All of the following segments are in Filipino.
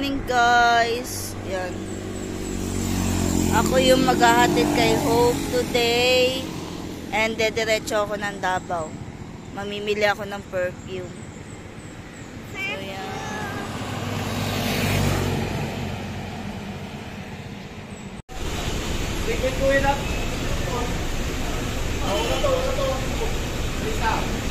morning guys. Yan. Ako yung maghahatid kay Hope today. And dediretso ako ng Davao. Mamimili ako ng perfume. So yan. Wait ko yun up. Ako na to. Lisa.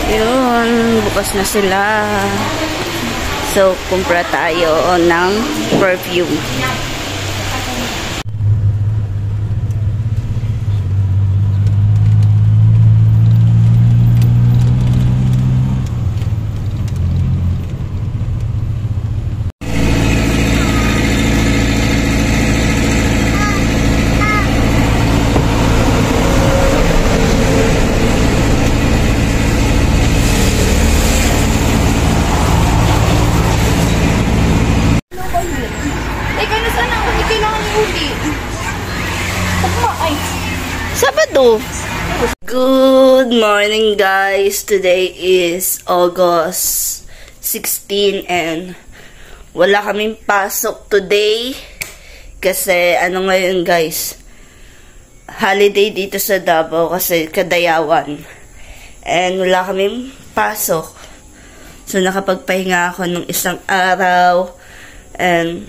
Yun, bukas na sila. So, kumpra tayo ng perfume. Sabado. Good morning guys. Today is August 16 and wala kaming pasok today kasi ano ngayon guys, holiday dito sa Davao kasi Kadayawan and wala kaming pasok. So nakapagpahinga ako ng isang araw and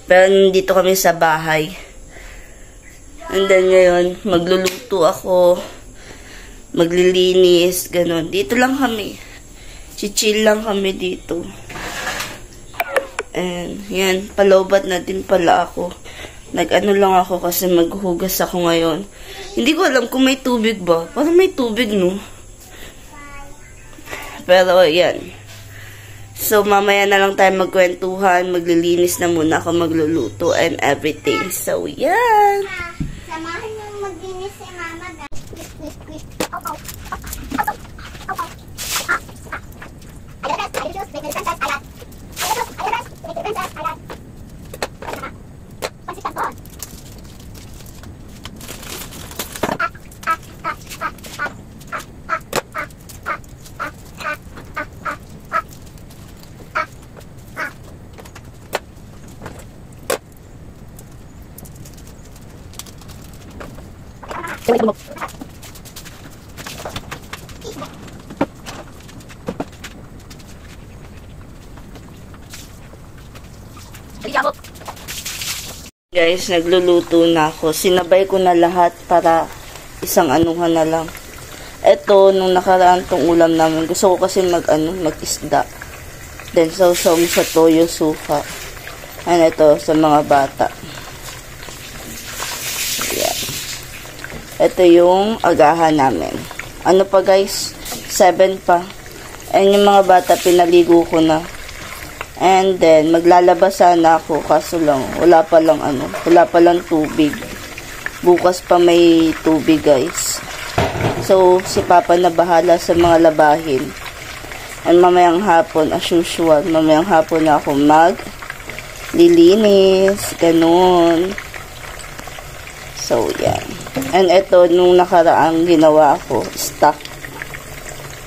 pero nandito kami sa bahay. And then ngayon, magluluto ako, maglilinis, ganun. Dito lang kami. Chill lang kami dito. And yan, palaubat na din pala ako. Nag-ano lang ako kasi maghuhugas ako ngayon. Hindi ko alam kung may tubig ba. Parang may tubig, no? Pero yan. So, mamaya na lang tayo magkwentuhan. Maglilinis na muna ako, magluluto and everything. So, yan. Samahan yung maglinis si Mama. Guys, nagluluto na ako. Sinabay ko na lahat para isang anuhan na lang. Eto, nung nakaraan tong ulam namin, gusto ko kasi mag-isda. Then, sausaw sa toyo suka. And ito, sa mga bata. Ayan. Ito yung agahan namin. Ano pa guys? 7 pa. And yung mga bata, pinaligo ko na. And then, maglalabas sana ako. Kaso lang, wala pa lang tubig. Bukas pa may tubig guys. So, si Papa na bahala sa mga labahin. And mamayang hapon, as usual, mamayang hapon na ako lilinis, ganun. So, yan. And ito, nung nakaraang ginawa ko, stock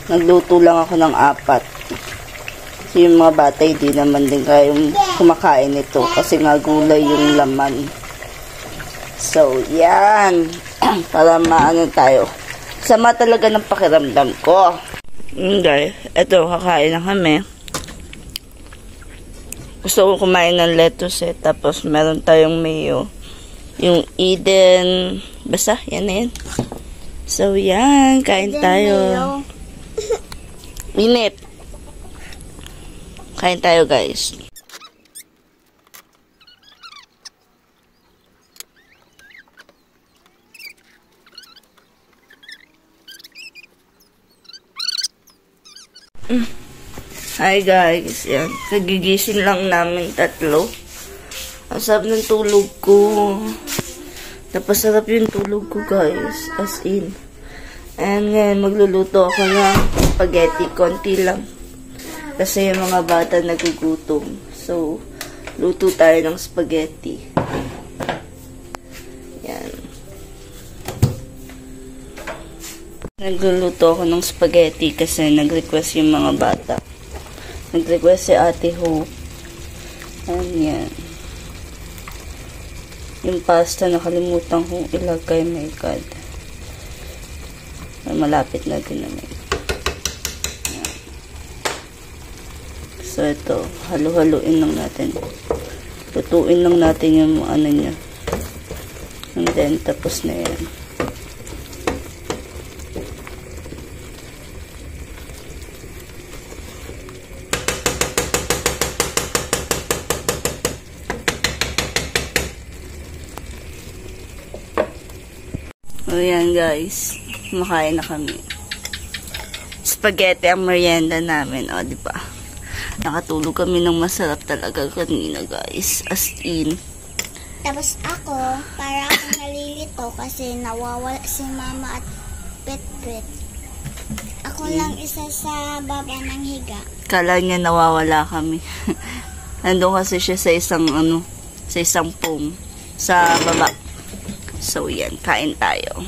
Nagluto lang ako ng 4. So, yung mga bata hindi naman din kayong kumakain ito kasi nga gulay yung laman. So, yan. Para maano tayo. Sama talaga ng pakiramdam ko. Guys, eto, kakain na kami. Gusto ko kumain ng lettuce tapos meron tayong mayo. Yung Eden. Basta, yan na yan. So, yan. Kain tayo. Init. Kain tayo, guys. Hi, guys. Yan. Kagigising lang namin 3. Ang sarap ng tulog ko. Napasarap yung tulog ko, guys. As in. And ngayon, magluluto ako ng spaghetti. Konti lang. Kasi yung mga bata nagugutom. So, luto tayo ng spaghetti. Yan. Nagluluto ako ng spaghetti kasi nag-request yung mga bata. Nag-request si Ate Hope. And yan. Yung pasta, nakalimutan kong ilagay. My God. Malapit na din naman. So, ito. Halo-haloin lang natin. Lutuin lang natin yung ano niya. And then, tapos na yan. Ayan, guys. Kumakain na kami. Spaghetti ang merienda namin. O, diba? Nakatulog kami ng masarap talaga kanina, guys. As in. Tapos ako, para akong nalilito kasi nawawala si Mama at Pet-Pet. Ako lang isa sa baba ng higa. Kala niya nawawala kami. Nandun kasi siya sa isang, sa isang foam. Sa baba. So, yan. Kain tayo.